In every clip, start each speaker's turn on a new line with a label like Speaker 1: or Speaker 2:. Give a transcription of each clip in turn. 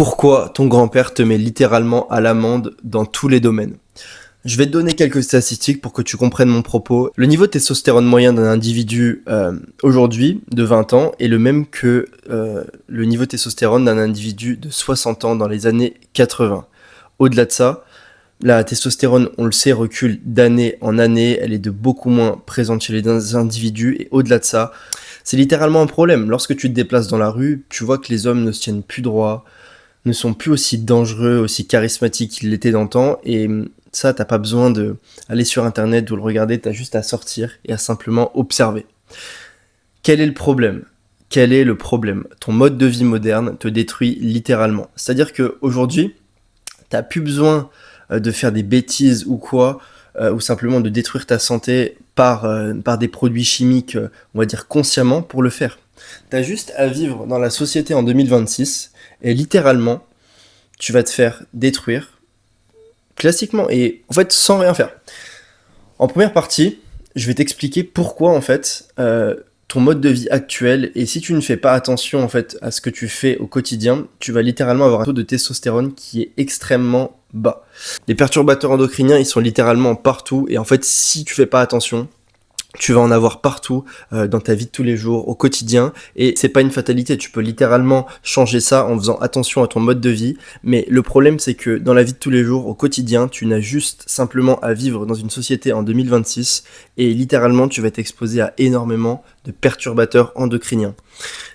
Speaker 1: Pourquoi ton grand-père te met littéralement à l'amende dans tous les domaines? Je vais te donner quelques statistiques pour que tu comprennes mon propos. Le niveau de testostérone moyen d'un individu aujourd'hui de 20 ans est le même que le niveau de testostérone d'un individu de 60 ans dans les années 80. Au-delà de ça, la testostérone, on le sait, recule d'année en année, elle est de beaucoup moins présente chez les individus, et au-delà de ça, c'est littéralement un problème. Lorsque tu te déplaces dans la rue, tu vois que les hommes ne se tiennent plus droit, ne sont plus aussi dangereux, aussi charismatiques qu'ils l'étaient d'antan, et ça, t'as pas besoin de aller sur internet ou le regarder, t'as juste à sortir et à simplement observer. Quel est le problème? Quel est le problème? Ton mode de vie moderne te détruit littéralement. C'est-à-dire qu'aujourd'hui, t'as plus besoin de faire des bêtises ou quoi, ou simplement de détruire ta santé par des produits chimiques, on va dire consciemment, pour le faire. T'as juste à vivre dans la société en 2026, et littéralement, tu vas te faire détruire, classiquement, et en fait, sans rien faire. En première partie, je vais t'expliquer pourquoi, en fait, ton mode de vie actuel, et si tu ne fais pas attention, en fait, à ce que tu fais au quotidien, tu vas littéralement avoir un taux de testostérone qui est extrêmement bas. Les perturbateurs endocriniens, ils sont littéralement partout, et en fait, si tu fais pas attention, tu vas en avoir partout dans ta vie de tous les jours, au quotidien, et c'est pas une fatalité, tu peux littéralement changer ça en faisant attention à ton mode de vie, mais le problème c'est que dans la vie de tous les jours, au quotidien, tu n'as juste simplement à vivre dans une société en 2026, et littéralement tu vas t'exposer à énormément de perturbateurs endocriniens.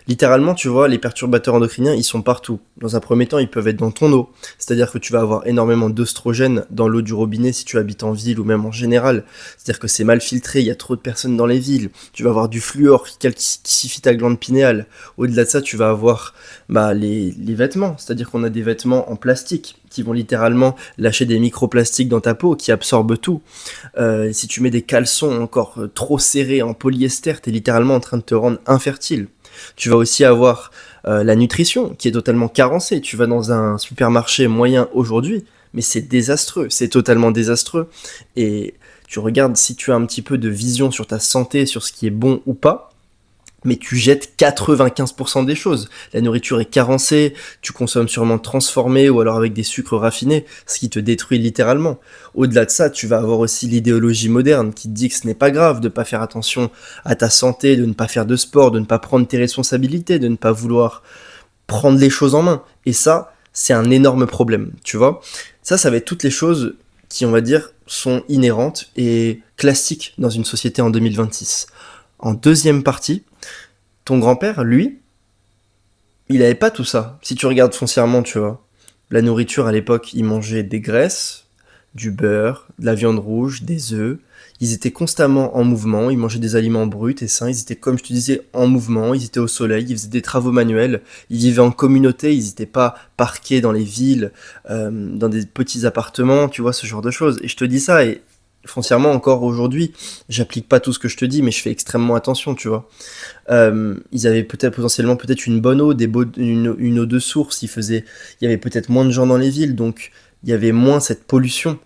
Speaker 1: Littéralement, tu vois, les perturbateurs endocriniens, ils sont partout. Dans un premier temps, ils peuvent être dans ton eau, c'est-à-dire que tu vas avoir énormément d'œstrogènes dans l'eau du robinet si tu habites en ville ou même en général. C'est-à-dire que c'est mal filtré, il y a trop de personnes dans les villes. Tu vas avoir du fluor qui calcifie ta glande pinéale. Au-delà de ça, tu vas avoir les vêtements, c'est-à-dire qu'on a des vêtements en plastique qui vont littéralement lâcher des microplastiques dans ta peau, qui absorbent tout. Si tu mets des caleçons encore trop serrés en polyester, t'es littéralement en train de te rendre infertile. Tu vas aussi avoir la nutrition qui est totalement carencée. Tu vas dans un supermarché moyen aujourd'hui, mais c'est désastreux, c'est totalement désastreux. Et tu regardes si tu as un petit peu de vision sur ta santé, sur ce qui est bon ou pas, mais tu jettes 95% des choses. La nourriture est carencée, tu consommes sûrement transformé ou alors avec des sucres raffinés, ce qui te détruit littéralement. Au-delà de ça, tu vas avoir aussi l'idéologie moderne qui te dit que ce n'est pas grave de ne pas faire attention à ta santé, de ne pas faire de sport, de ne pas prendre tes responsabilités, de ne pas vouloir prendre les choses en main. Et ça, c'est un énorme problème, tu vois. Ça va être toutes les choses qui, on va dire, sont inhérentes et classiques dans une société en 2026. En deuxième partie, ton grand-père, lui, il avait pas tout ça. Si tu regardes foncièrement, tu vois, la nourriture à l'époque, il mangeait des graisses, du beurre, de la viande rouge, des œufs. Ils étaient constamment en mouvement, ils mangeaient des aliments bruts et sains, ils étaient, comme je te disais, en mouvement, ils étaient au soleil, ils faisaient des travaux manuels, ils vivaient en communauté, ils n'étaient pas parqués dans les villes, dans des petits appartements, tu vois, ce genre de choses. Et je te dis ça, et foncièrement, encore aujourd'hui, j'applique pas tout ce que je te dis, mais je fais extrêmement attention, tu vois. Ils avaient potentiellement une bonne eau, une eau de source, il y avait peut-être moins de gens dans les villes, donc il y avait moins cette pollution,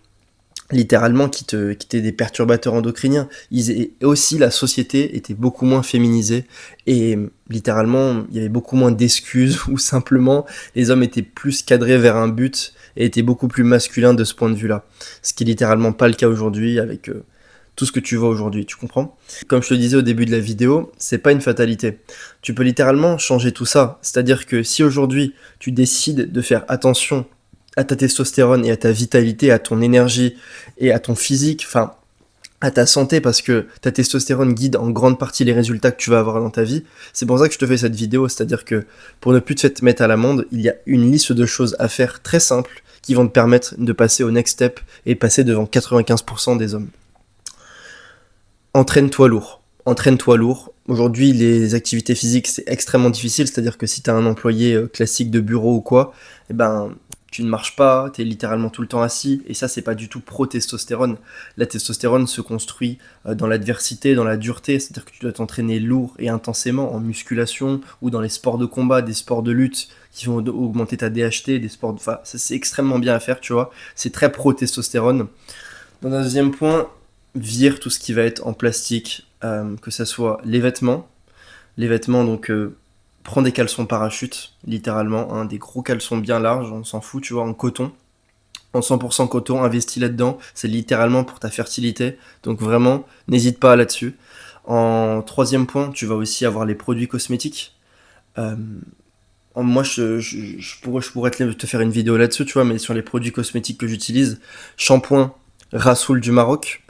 Speaker 1: littéralement, qui était des perturbateurs endocriniens. Et aussi, la société était beaucoup moins féminisée, et littéralement, il y avait beaucoup moins d'excuses, ou simplement, les hommes étaient plus cadrés vers un but, et étaient beaucoup plus masculins de ce point de vue-là. Ce qui est littéralement pas le cas aujourd'hui, avec tout ce que tu vois aujourd'hui, tu comprends? Comme je te disais au début de la vidéo, c'est pas une fatalité. Tu peux littéralement changer tout ça. C'est-à-dire que si aujourd'hui, tu décides de faire attention à ta testostérone et à ta vitalité, à ton énergie et à ton physique, enfin, à ta santé, parce que ta testostérone guide en grande partie les résultats que tu vas avoir dans ta vie. C'est pour ça que je te fais cette vidéo, c'est-à-dire que pour ne plus te mettre à l'amende, il y a une liste de choses à faire très simples qui vont te permettre de passer au next step et passer devant 95% des hommes. Entraîne-toi lourd. Entraîne-toi lourd. Aujourd'hui, les activités physiques, c'est extrêmement difficile, c'est-à-dire que si tu as un employé classique de bureau ou quoi, eh ben, tu ne marches pas, tu es littéralement tout le temps assis, et ça, c'est pas du tout pro-testostérone. La testostérone se construit dans l'adversité, dans la dureté, c'est-à-dire que tu dois t'entraîner lourd et intensément en musculation ou dans les sports de combat, des sports de lutte qui vont augmenter ta DHT, des sports enfin, ça c'est extrêmement bien à faire, tu vois. C'est très pro-testostérone. Dans un deuxième point, vire tout ce qui va être en plastique, que ça soit les vêtements donc Prends des caleçons parachute, littéralement, hein, des gros caleçons bien larges, on s'en fout, tu vois, en coton. En 100% coton, investis là-dedans, c'est littéralement pour ta fertilité. Donc vraiment, n'hésite pas là-dessus. En troisième point, tu vas aussi avoir les produits cosmétiques. Euh, Moi, je pourrais te faire une vidéo là-dessus, tu vois, mais sur les produits cosmétiques que j'utilise, shampoing Rassoul du Maroc.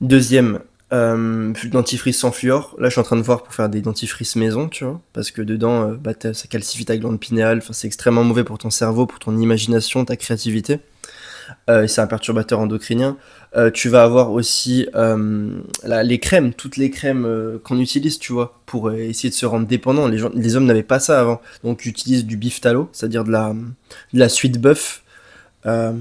Speaker 1: Deuxième, dentifrice sans fluor. Là, je suis en train de voir pour faire des dentifrices maison, tu vois, parce que dedans, ça calcifie ta glande pinéale. Enfin, c'est extrêmement mauvais pour ton cerveau, pour ton imagination, ta créativité. C'est un perturbateur endocrinien. Tu vas avoir aussi les crèmes, toutes les crèmes qu'on utilise, tu vois, pour essayer de se rendre dépendant. Les hommes n'avaient pas ça avant, donc ils utilisent du beeftallow, c'est-à-dire de la suite bœuf. Euh,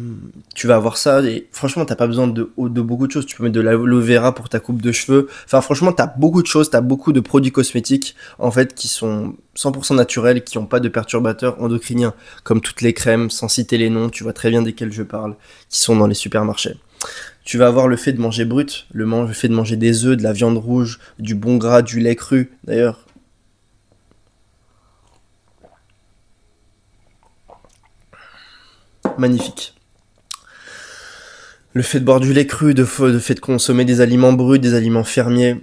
Speaker 1: Tu vas avoir ça et franchement t'as pas besoin de beaucoup de choses. Tu peux mettre de l'aloe vera pour ta coupe de cheveux. Enfin franchement t'as beaucoup de choses, t'as beaucoup de produits cosmétiques en fait qui sont 100% naturels, qui n'ont pas de perturbateurs endocriniens, comme toutes les crèmes, sans citer les noms, tu vois très bien desquelles je parle, qui sont dans les supermarchés. Tu vas avoir le fait de manger brut, le fait de manger des œufs, de la viande rouge, du bon gras, du lait cru. D'ailleurs, magnifique. Le fait de boire du lait cru, le fait de consommer des aliments bruts, des aliments fermiers,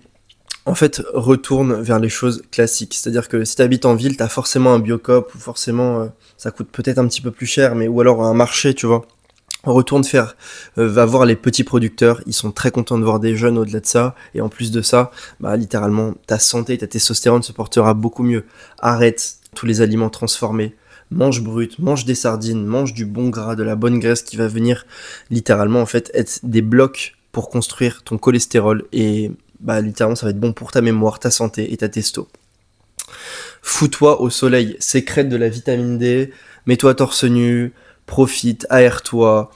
Speaker 1: en fait, retourne vers les choses classiques. C'est-à-dire que si tu habites en ville, tu as forcément un Biocop, ou forcément, ça coûte peut-être un petit peu plus cher, mais ou alors un marché, tu vois. Retourne faire, va voir les petits producteurs, ils sont très contents de voir des jeunes au-delà de ça, et en plus de ça, bah littéralement, ta santé, ta testostérone se portera beaucoup mieux. Arrête tous les aliments transformés, mange brut, mange des sardines, mange du bon gras, de la bonne graisse qui va venir littéralement en fait être des blocs pour construire ton cholestérol, et bah littéralement ça va être bon pour ta mémoire, ta santé et ta testo. Fous-toi au soleil, sécrète de la vitamine D, mets-toi torse nu, profite, aère-toi.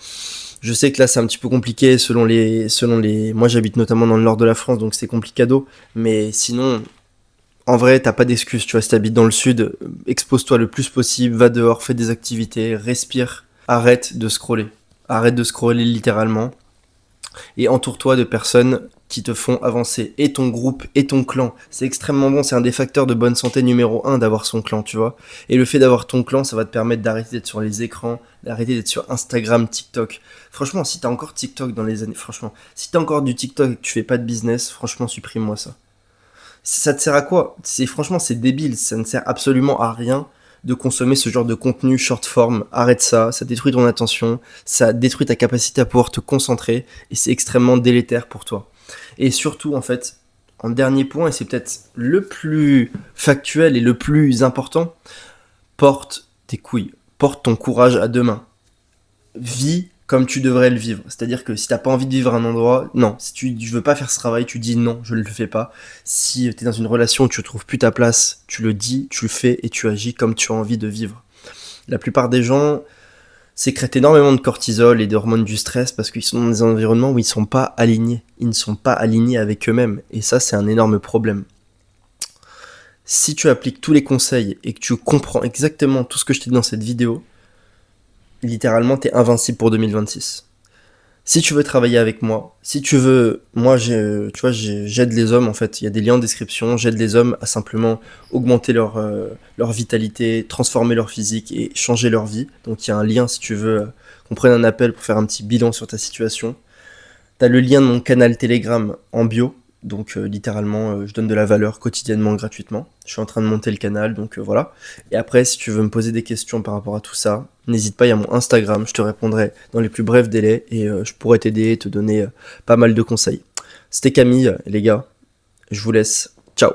Speaker 1: Je sais que là c'est un petit peu compliqué selon les. Moi j'habite notamment dans le nord de la France, donc c'est complicado. Mais sinon, en vrai, t'as pas d'excuse. Tu vois, si t'habites dans le sud, expose-toi le plus possible, va dehors, fais des activités, respire. Arrête de scroller. Arrête de scroller littéralement et entoure-toi de personnes qui te font avancer, et ton groupe, et ton clan. C'est extrêmement bon, c'est un des facteurs de bonne santé numéro un d'avoir son clan, tu vois. Et le fait d'avoir ton clan, ça va te permettre d'arrêter d'être sur les écrans, d'arrêter d'être sur Instagram, TikTok. Franchement, si t'as encore TikTok dans les années... Franchement, si t'as encore du TikTok et que tu fais pas de business, franchement, supprime-moi ça. Ça te sert à quoi? Franchement, c'est débile, ça ne sert absolument à rien de consommer ce genre de contenu short form. Arrête ça, ça détruit ton attention, ça détruit ta capacité à pouvoir te concentrer, et c'est extrêmement délétère pour toi. Et surtout, en fait, en dernier point, et c'est peut-être le plus factuel et le plus important, porte tes couilles, porte ton courage à deux mains. Vis comme tu devrais le vivre. C'est-à-dire que si t'as pas envie de vivre un endroit, non. Si tu veux pas faire ce travail, tu dis non, je ne le fais pas. Si t'es dans une relation où tu trouves plus ta place, tu le dis, tu le fais et tu agis comme tu as envie de vivre. La plupart des gens sécrètent énormément de cortisol et d'hormones du stress parce qu'ils sont dans des environnements où ils sont pas alignés. Ils ne sont pas alignés avec eux-mêmes. Et ça, c'est un énorme problème. Si tu appliques tous les conseils et que tu comprends exactement tout ce que je t'ai dit dans cette vidéo, littéralement, t'es invincible pour 2026. Si tu veux travailler avec moi, si tu veux, moi, tu vois, j'aide les hommes, en fait. Il y a des liens en description. J'aide les hommes à simplement augmenter leur vitalité, transformer leur physique et changer leur vie. Donc, il y a un lien si tu veux qu'on prenne un appel pour faire un petit bilan sur ta situation. T'as le lien de mon canal Telegram en bio. Donc, littéralement, je donne de la valeur quotidiennement, gratuitement. Je suis en train de monter le canal, donc voilà. Et après, si tu veux me poser des questions par rapport à tout ça, n'hésite pas, il y a mon Instagram, je te répondrai dans les plus brefs délais et je pourrais t'aider et te donner pas mal de conseils. C'était Camille, les gars. Je vous laisse. Ciao.